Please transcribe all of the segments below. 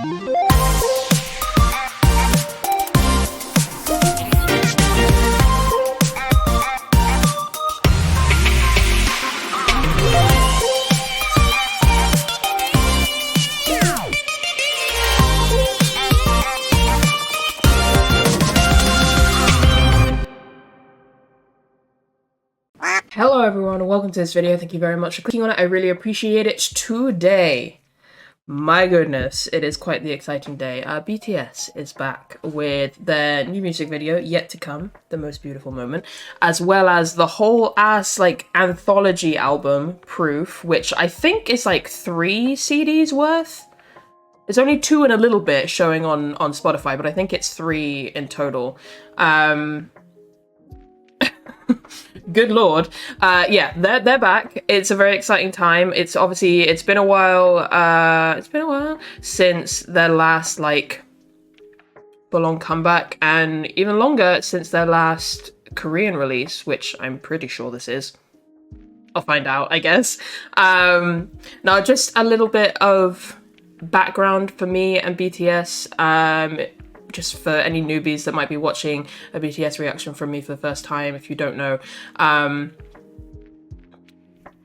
Hello everyone and welcome to this video. Thank you very much for clicking on it. I really appreciate it. Today, my goodness, it is quite the exciting day. BTS is back with their new music video, Yet to Come, The Most Beautiful Moment, as well as the whole ass like anthology album, Proof, which I think is like 3 CDs worth. It's only 2 and a little bit showing on Spotify, but I think it's 3 in total. Good lord. Yeah, they're back. It's a very exciting time. It's been a while since their last like full-on comeback, and even longer since their last Korean release, which I'm pretty sure this is. I'll find out, I guess. Now just a little bit of background for me and BTS. Just for any newbies that might be watching a BTS reaction from me for the first time, if you don't know.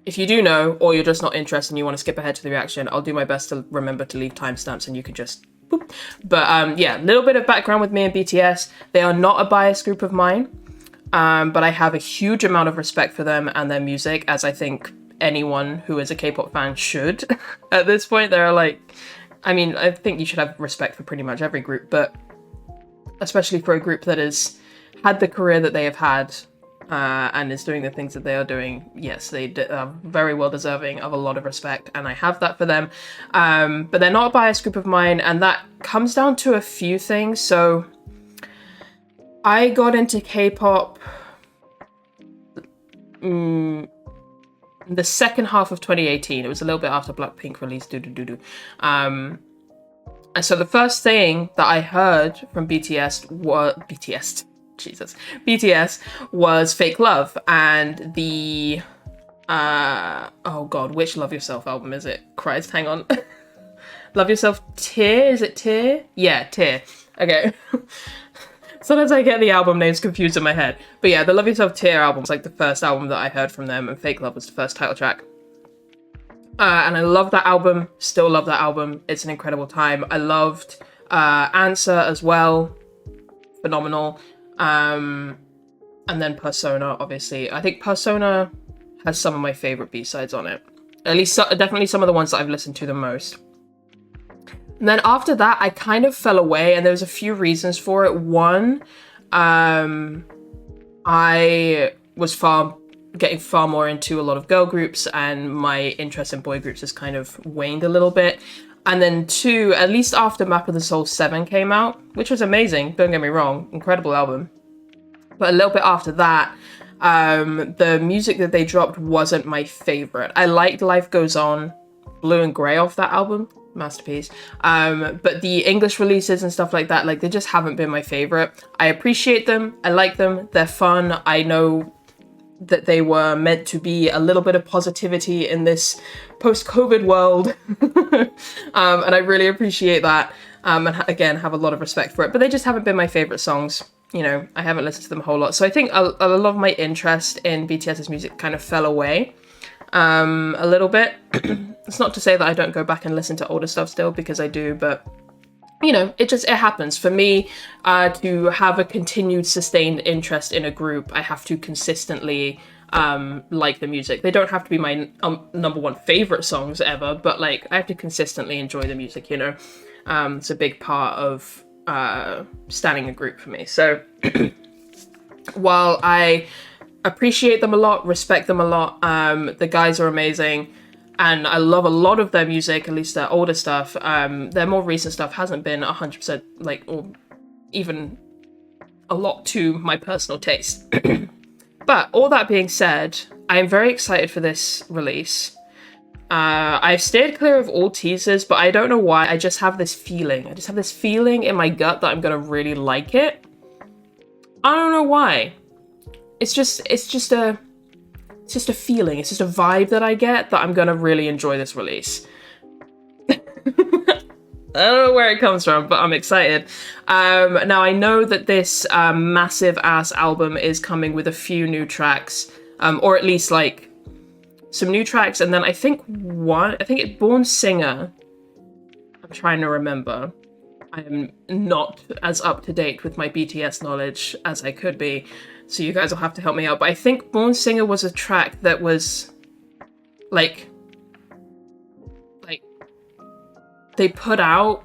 If you do know, or you're just not interested and you want to skip ahead to the reaction, I'll do my best to remember to leave timestamps and you can just boop. But yeah, a little bit of background with me and BTS. They are not a biased group of mine, but I have a huge amount of respect for them and their music, as I think anyone who is a K-pop fan should. At this point, they're like, I mean, I think you should have respect for pretty much every group, but especially for a group that has had the career that they have had and is doing the things that they are doing. Yes, they are very well deserving of a lot of respect, and I have that for them. But they're not a biased group of mine, and that comes down to a few things. So I got into K-pop the second half of 2018. It was a little bit after Blackpink released And so the first thing that I heard from BTS was Fake Love, and the oh god, which Love Yourself album is it? Christ, hang on. Love Yourself Tear? Is it Tear? Yeah, Tear. Okay. Sometimes I get the album names confused in my head. But yeah, the Love Yourself Tear album was like the first album that I heard from them, and Fake Love was the first title track. And I love that album, still love that album. It's an incredible time. I loved Answer as well, phenomenal. And then Persona, obviously. I think Persona has some of my favorite B-sides on it. At least definitely some of the ones that I've listened to the most. And then after that, I kind of fell away, and there was a few reasons for it. One, I was getting far more into a lot of girl groups, and my interest in boy groups has kind of waned a little bit. And then 2, at least after Map of the Soul 7 came out, which was amazing, don't get me wrong, incredible album. But a little bit after that, the music that they dropped wasn't my favorite. I liked Life Goes On, Blue and Grey off that album, masterpiece. But the English releases and stuff like that, like, they just haven't been my favorite. I appreciate them, I like them, they're fun. I know that they were meant to be a little bit of positivity in this post-COVID world. And I really appreciate that. And again, have a lot of respect for it, but they just haven't been my favorite songs. You know, I haven't listened to them a whole lot. So I think a lot of my interest in BTS's music kind of fell away a little bit. It's not to say that I don't go back and listen to older stuff still, because I do, but you know, it happens. For me, to have a continued sustained interest in a group, I have to consistently like the music. They don't have to be my number one favorite songs ever, but like, I have to consistently enjoy the music, you know. It's a big part of standing a group for me. So while I appreciate them a lot, respect them a lot, the guys are amazing, and I love a lot of their music, at least their older stuff. Their more recent stuff hasn't been 100% like, or even a lot to my personal taste. But all that being said, I am very excited for this release. I've stayed clear of all teasers, but I don't know why. I just have this feeling. I just have this feeling in my gut that I'm gonna really like it. I don't know why. It's just a feeling. It's just a vibe that I get that I'm gonna really enjoy this release. I don't know where it comes from, but I'm excited. Now I know that this massive ass album is coming with a few new tracks, or at least like some new tracks, and then I think it's Born Singer. I'm trying to remember. I am not as up to date with my BTS knowledge as I could be, so you guys will have to help me out. But I think Born Singer was a track that was like they put out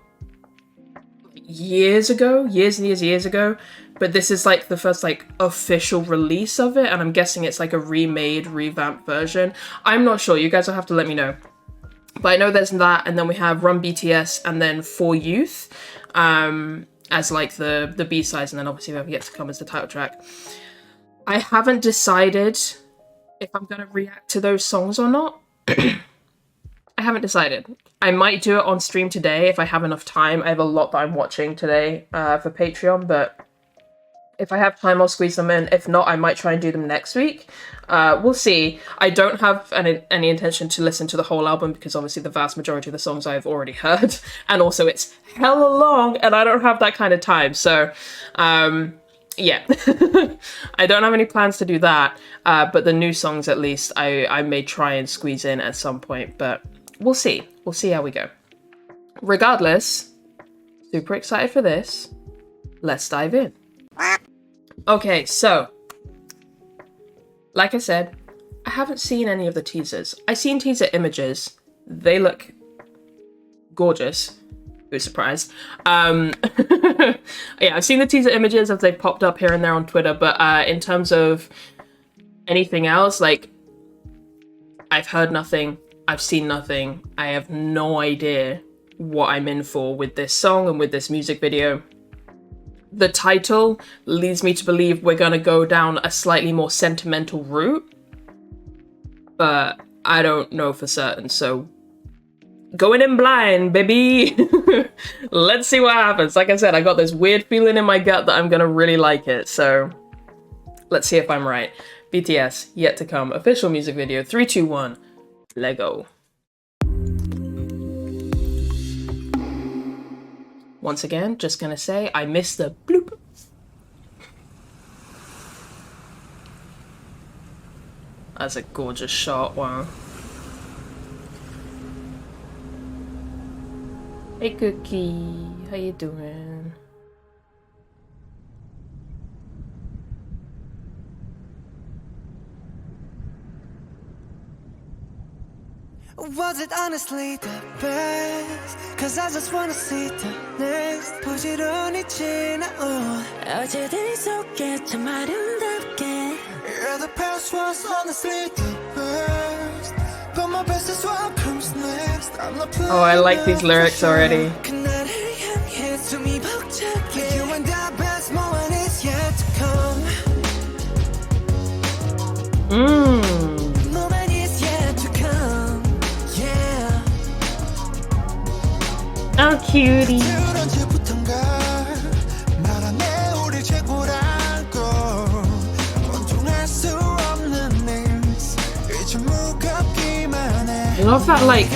years and years ago, but this is like the first like official release of it, and I'm guessing it's like a remade, revamped version. I'm not sure, you guys will have to let me know. But I know there's that, and then we have Run BTS and then For Youth as like the B-sides, and then obviously Whoever Yet to Come as the title track. I haven't decided if I'm gonna react to those songs or not. I haven't decided. I might do it on stream today if I have enough time. I have a lot that I'm watching today for Patreon, but if I have time, I'll squeeze them in. If not, I might try and do them next week. We'll see. I don't have any intention to listen to the whole album because obviously the vast majority of the songs I've already heard. And also it's hella long and I don't have that kind of time. So, yeah. I don't have any plans to do that. But the new songs, at least, I may try and squeeze in at some point. But we'll see. We'll see how we go. Regardless, super excited for this. Let's dive in. Okay, so, like I said, I haven't seen any of the teasers. I've seen teaser images. They look gorgeous. Who's surprised? Yeah, I've seen the teaser images as they've popped up here and there on Twitter, but in terms of anything else, like, I've heard nothing. I've seen nothing. I have no idea what I'm in for with this song and with this music video. The title leads me to believe we're gonna go down a slightly more sentimental route, but I don't know for certain, so going in blind, baby. Let's see what happens. Like I said, I got this weird feeling in my gut that I'm gonna really like it, so let's see if I'm right. BTS, Yet to Come, official music video, 3, 2, 1, Lego. Once again, just gonna say, I missed the bloop. That's a gorgeous shot, wow. Hey Cookie, how you doing? Was it honestly the best? Cause I just wanna see the next 부지런히 지나온 어제들 속에 참 아름답게 Yeah, the past was honestly the best But my best is what comes next Oh, I like these lyrics already. 그날을 향해 숨이 벅차게 You and the best moment is yet to come Moment is yet to come Yeah Oh, cutie. I love that, like,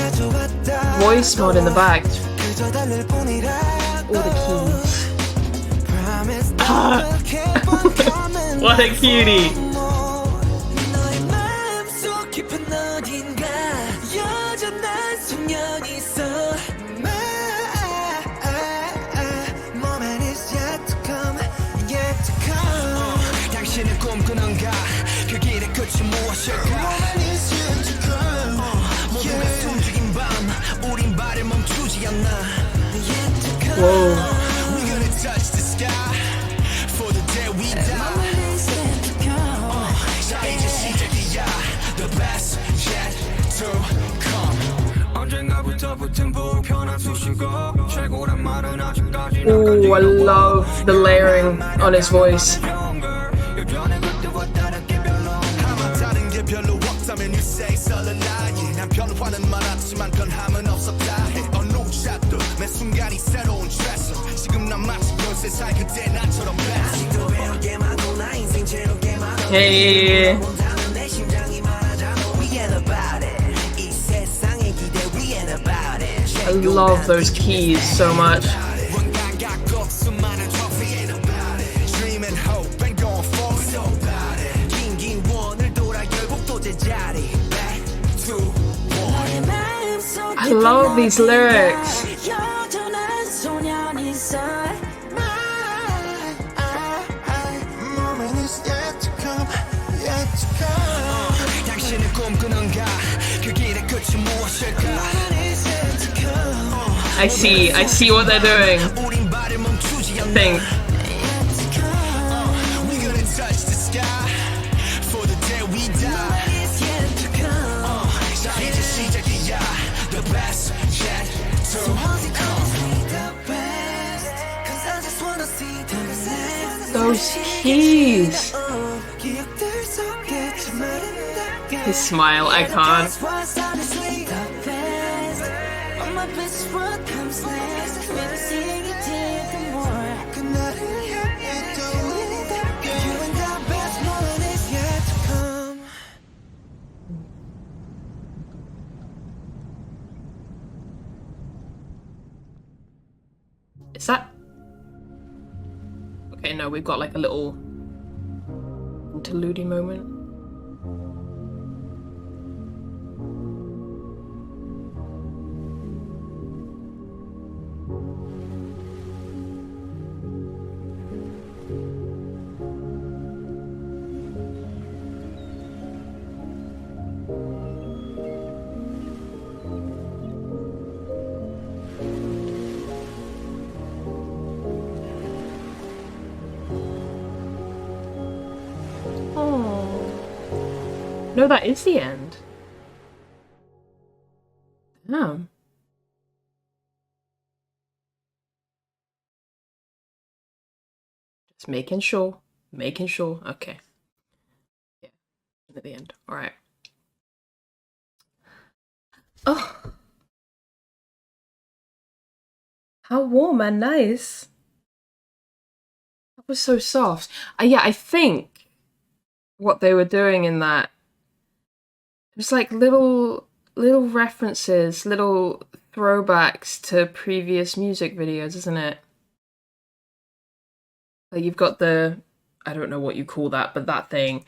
voice mod in the back. All the keys. What a cutie. Whoa. Ooh, I love the layering on his voice. Hey. I love those keys so much. I love these lyrics. I see what they're doing. I think. Those keys. His smile, I can't. Is that? Okay, no, we've got like a little interlude moment. No, that is the end. Damn. Just making sure. Making sure. Okay. Yeah. At the end. Alright. Oh. How warm and nice. That was so soft. Yeah, I think what they were doing in that, it was like little references, little throwbacks to previous music videos, isn't it? Like you've got the, I don't know what you call that, but that thing.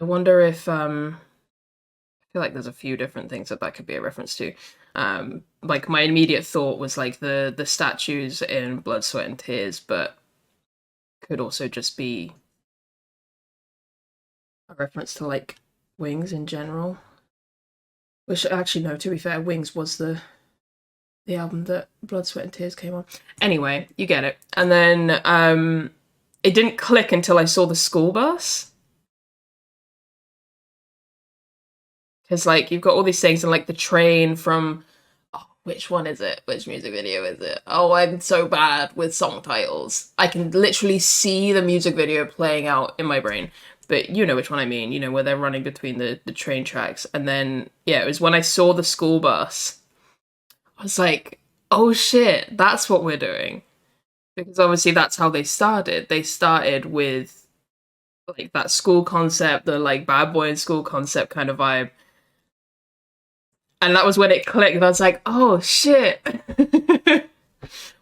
I wonder if I feel like there's a few different things that could be a reference to. Like my immediate thought was like the statues in Blood, Sweat and Tears, but could also just be a reference to like Wings in general. Which actually no, to be fair, Wings was the album that Blood, Sweat and Tears came on. Anyway, you get it. And then it didn't click until I saw the school bus. Because like you've got all these things and like the train from, oh, which one is it? Which music video is it? Oh, I'm so bad with song titles. I can literally see the music video playing out in my brain. But you know which one I mean, you know, where they're running between the train tracks. And then, yeah, it was when I saw the school bus, I was like, oh shit, that's what we're doing. Because obviously that's how they started. They started with like that school concept, the like bad boy in school concept kind of vibe. And that was when it clicked. And I was like, oh shit.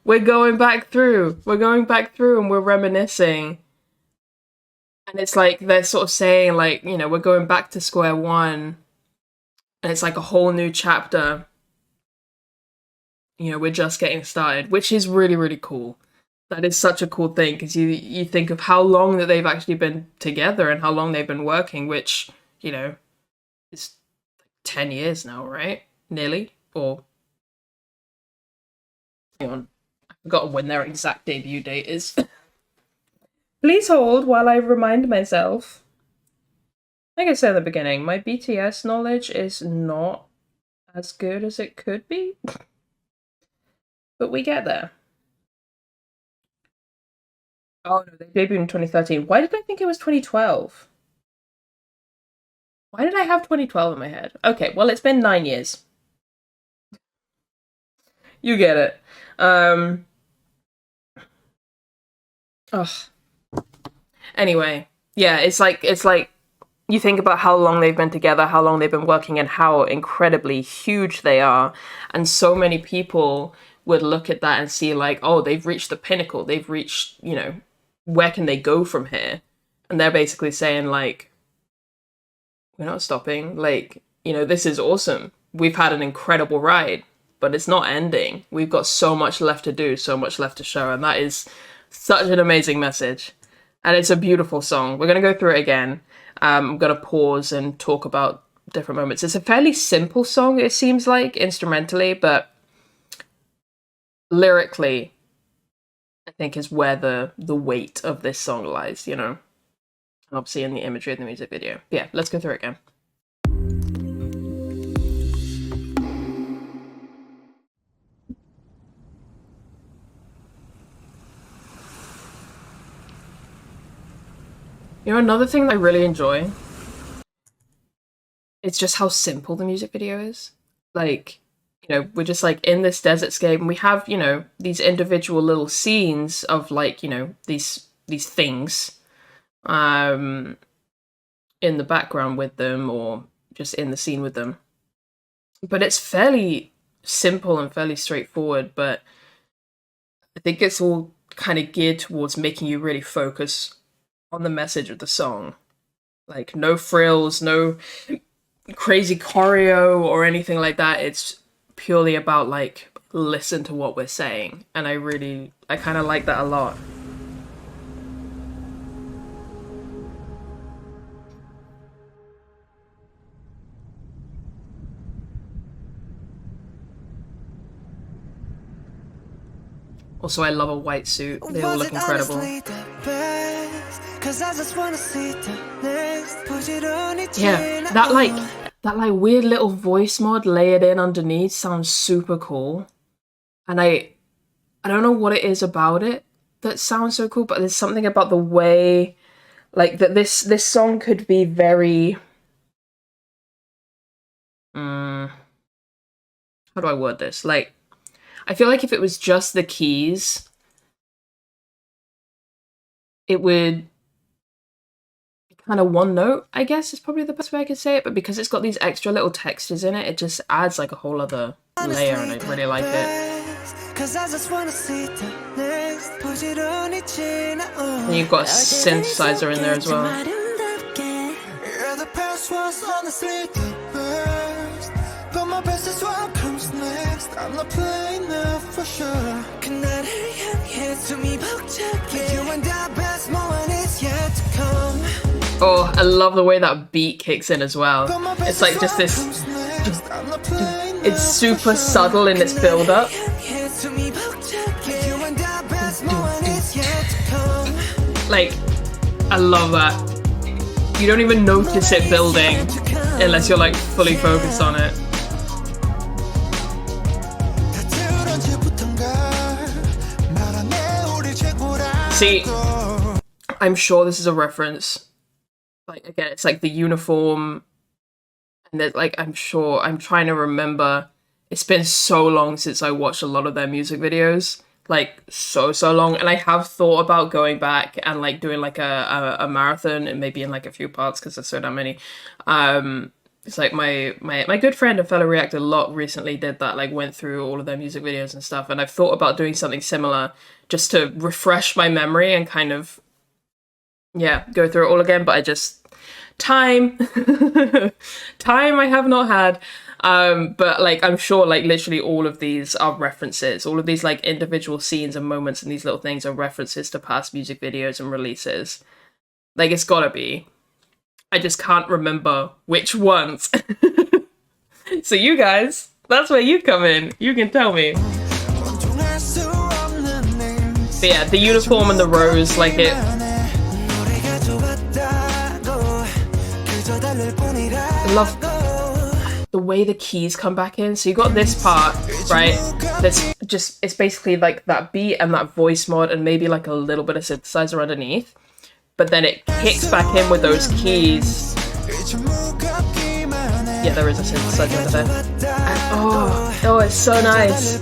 We're going back through. We're going back through and we're reminiscing. And it's like they're sort of saying like, you know, we're going back to square one. And it's like a whole new chapter. You know, we're just getting started, which is really, really cool. That is such a cool thing because you think of how long that they've actually been together and how long they've been working, which, you know, is 10 years now, right? Nearly? Or hang on. I forgot when their exact debut date is. Please hold while I remind myself. Like I said at the beginning, my BTS knowledge is not as good as it could be. But we get there. Oh no, they debuted in 2013. Why did I think it was 2012? Why did I have 2012 in my head? Okay, well, it's been 9 years. You get it. Ugh. Anyway, yeah, it's like you think about how long they've been together, how long they've been working, and how incredibly huge they are. And so many people would look at that and see like, oh, they've reached the pinnacle. They've reached, you know, where can they go from here? And they're basically saying like, we're not stopping. Like, you know, this is awesome. We've had an incredible ride, but it's not ending. We've got so much left to do, so much left to show. And that is such an amazing message. And it's a beautiful song. We're going to go through it again. I'm going to pause and talk about different moments. It's a fairly simple song, it seems like, instrumentally, but lyrically, I think is where the weight of this song lies, you know? Obviously in the imagery of the music video. But yeah, let's go through it again. You know, another thing that I really enjoy, it's just how simple the music video is. Like, you know, we're just like in this desert scape and we have, you know, these individual little scenes of like, you know, these things in the background with them or just in the scene with them. But it's fairly simple and fairly straightforward, but I think it's all kind of geared towards making you really focus on the message of the song. Like, no frills, no crazy choreo or anything like that. It's purely about, like, listen to what we're saying. And I kind of like that a lot. Also, I love a white suit. They all look incredible. Yeah, that like weird little voice mod layered in underneath sounds super cool. And I don't know what it is about it that sounds so cool, but there's something about the way like that this song could be very how do I word this? Like, I feel like if it was just the keys, it would be kind of one note, I guess is probably the best way I could say it. But because it's got these extra little textures in it, it just adds like a whole other layer, and I really like it. And you've got a synthesizer in there as well. I'm not playing now for sure. Oh, I love the way that beat kicks in as well. It's like just this, it's super subtle in its build up. Like, I love that. You don't even notice it building unless you're like fully focused on it. See, I'm sure this is a reference. Like, again, it's like the uniform. And there's like, I'm trying to remember. It's been so long since I watched a lot of their music videos. Like, so long. And I have thought about going back and like doing like a marathon and maybe in like a few parts because there's so damn many. It's like my good friend and fellow reactor Lot recently did that, like went through all of their music videos and stuff, and I've thought about doing something similar just to refresh my memory and kind of, yeah, go through it all again, but I just, time I have not had, but like, I'm sure like literally all of these are references, all of these like individual scenes and moments and these little things are references to past music videos and releases. Like, it's gotta be. I just can't remember which ones. So you guys, that's where you come in. You can tell me. But yeah, the uniform and the rose, like it. I love the way the keys come back in. So you got this part, right? That's just, it's basically like that beat and that voice mod and maybe like a little bit of synthesizer underneath. But then it kicks back in with those keys. Yeah, there is a synthesizer over there. And, oh, it's so nice.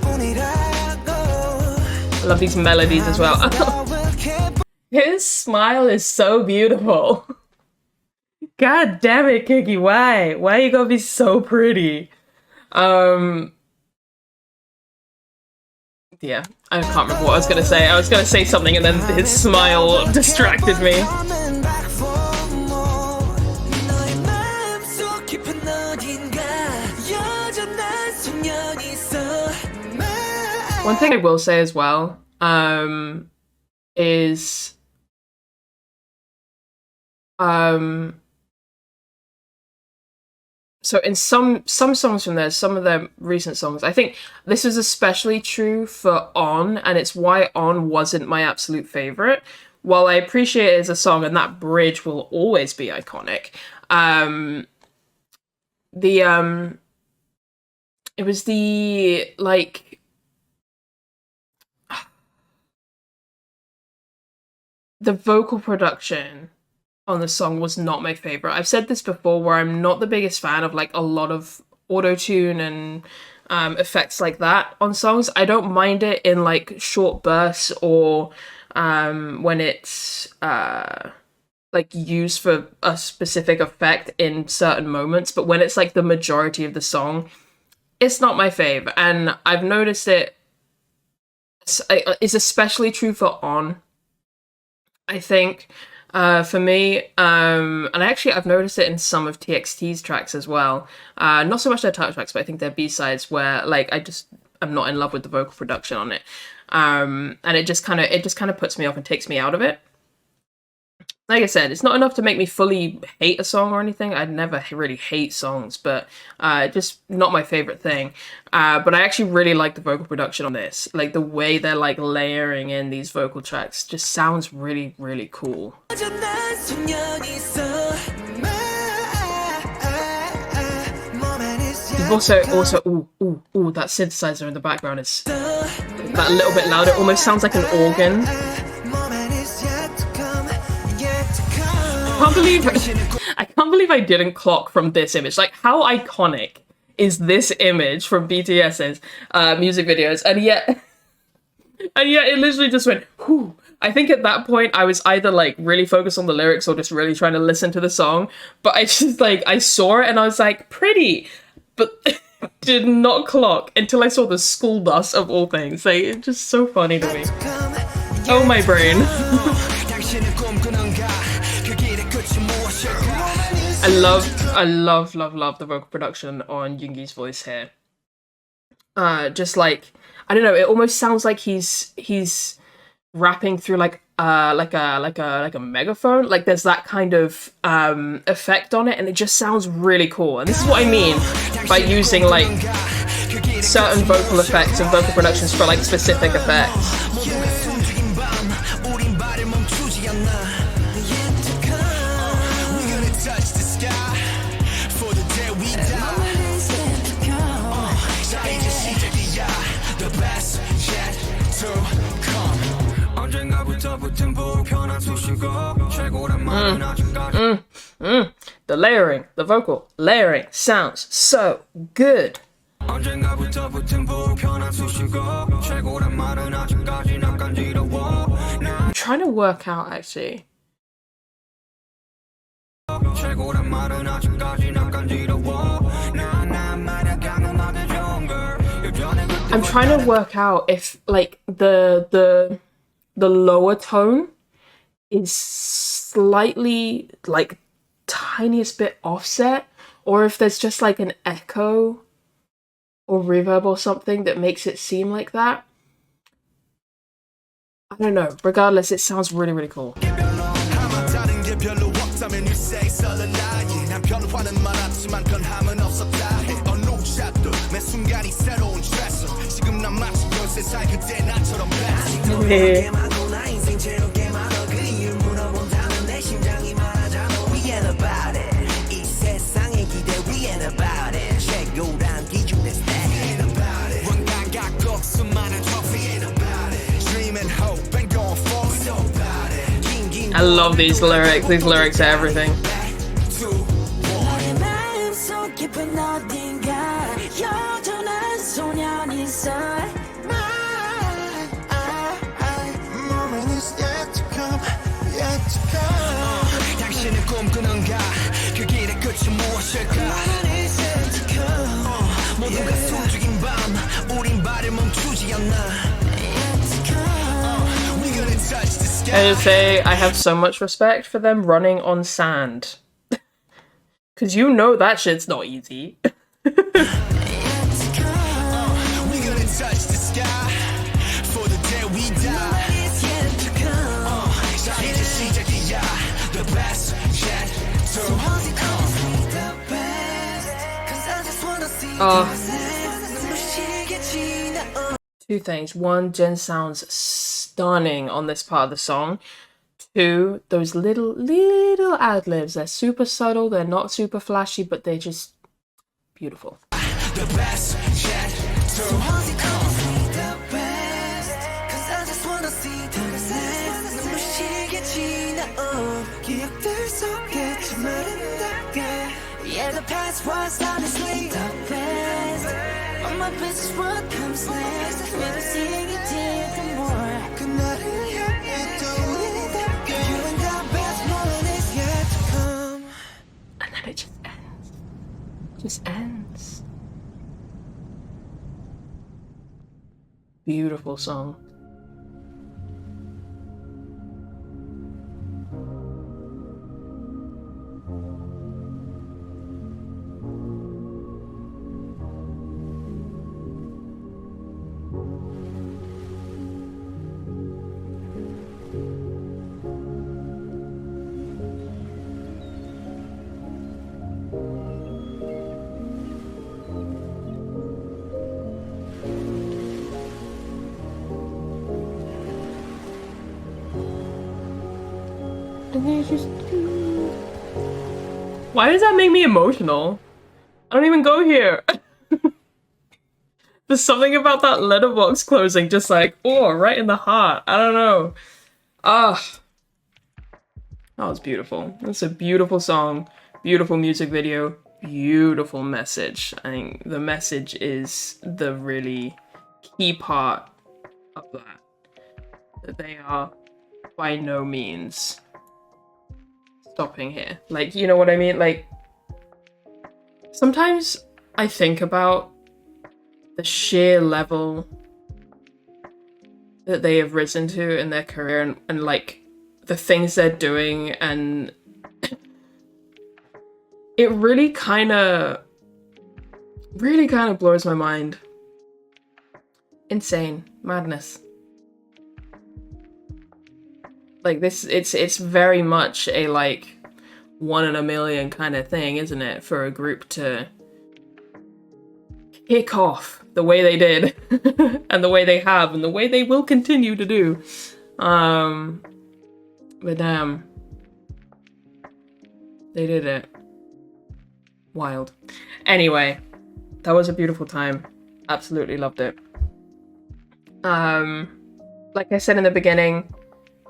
I love these melodies as well. His smile is so beautiful. God damn it, Kiki, why? Why you gonna be so pretty? Yeah, I can't remember what I was gonna say. I was gonna say something and then his smile distracted me. One thing I will say as well, is so in some songs from there, some of their recent songs, I think this is especially true for On, and it's why On wasn't my absolute favorite. While I appreciate it as a song, and that bridge will always be iconic, it was the, like, the vocal production on the song was not my favorite. I've said this before, where I'm not the biggest fan of like a lot of auto-tune and effects like that on songs. I don't mind it in like short bursts or when it's like used for a specific effect in certain moments, but when it's like the majority of the song, it's not my fave. And I've noticed it's especially true for On, I think. For me, and I've noticed it in some of TXT's tracks as well. Not so much their title tracks, but I think their B-sides, where like I'm not in love with the vocal production on it, and it just kind of puts me off and takes me out of it. Like I said, it's not enough to make me fully hate a song or anything. I'd never really hate songs, but just not my favorite thing. But I actually really like the vocal production on this. Like the way they're like layering in these vocal tracks just sounds really, really cool. You've also, ooh, that synthesizer in the background is that little bit louder. It almost sounds like an organ. I can't believe I didn't clock from this image. Like, how iconic is this image from BTS's music videos? And yet it literally just went, whew. I think at that point I was either like really focused on the lyrics or just really trying to listen to the song. But I just like, I saw it and I was like, pretty, but did not clock until I saw the school bus of all things. Like, it's just so funny to me. Oh, my brain. I love the vocal production on Yoongi's voice here. Just like, I don't know, it almost sounds like he's rapping through like a megaphone. Like there's that kind of effect on it, and it just sounds really cool. And this is what I mean by using like certain vocal effects and vocal productions for like specific effects. The layering, the vocal layering sounds so good. I'm trying to work out actually. I'm trying to work out if like the lower tone is slightly like tiniest bit offset, or if there's just like an echo or reverb or something that makes it seem like that. I don't know. Regardless, it sounds really, really cool. I love these lyrics. These lyrics are everything. 멈출까 나는 이제 to come 모두가 숨죽인 밤 우린 발을 멈추지 않나 We gonna touch the sky I just say I have so much respect for them running on sand. Cause you know that shit's not easy. We gonna touch the sky for the day we die It's yet to come 자 이제 시작이야 The best yet to come The best Cause I just wanna see the best 눈부시게 지나온 Two things. One, Jin sounds stunning on this part of the song. Two, those little ad-libs. They're super subtle, they're not super flashy, but they're just beautiful. The best yet to come The best Cause I just wanna see the best 눈부시게 지나온 기억들 속에 참 아름답게 Yeah, the past was honestly the best All my best is what comes next Never seeing it different more 그날을 향해 떠오르답게 You and the best moment is yet to come And then it just ends. Just ends. Beautiful song. And then it just... Why does that make me emotional? I don't even go here. There's something about that letterbox closing just like, oh, right in the heart. I don't know. Ah. That was beautiful. It's a beautiful song, beautiful music video, beautiful message. I think the message is the really key part of that. That they are by no means stopping here. Like, you know what I mean? Like, sometimes I think about the sheer level that they have risen to in their career and like the things they're doing, and it really kind of blows my mind. Insane madness. Like this, it's very much a like 1 in a million kind of thing, isn't it? For a group to kick off the way they did and the way they have and the way they will continue to do. But damn, they did it. Wild. Anyway, that was a beautiful time. Absolutely loved it. Like I said in the beginning,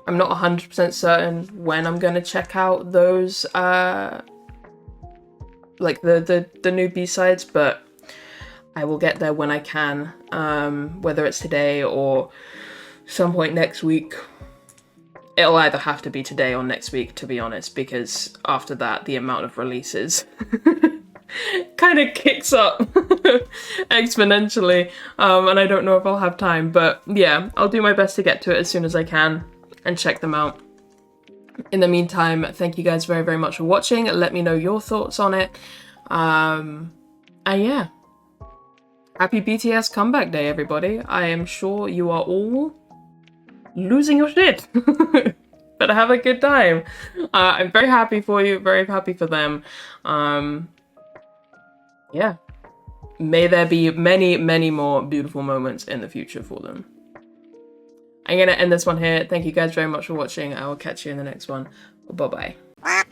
I'm not 100% certain when I'm gonna check out those like the new B-sides, but I will get there when I can, whether it's today or some point next week. It'll either have to be today or next week, to be honest, because after that the amount of releases kind of kicks up exponentially, and I don't know if I'll have time, but yeah, I'll do my best to get to it as soon as I can and check them out. In the meantime, thank you guys very, very much for watching. Let me know your thoughts on it. And yeah, happy BTS comeback day, everybody. I am sure you are all losing your shit. But have a good time. I'm very happy for you, very happy for them. Yeah, may there be many, many more beautiful moments in the future for them. I'm gonna end this one here. Thank you guys very much for watching. I will catch you in the next one. Bye bye.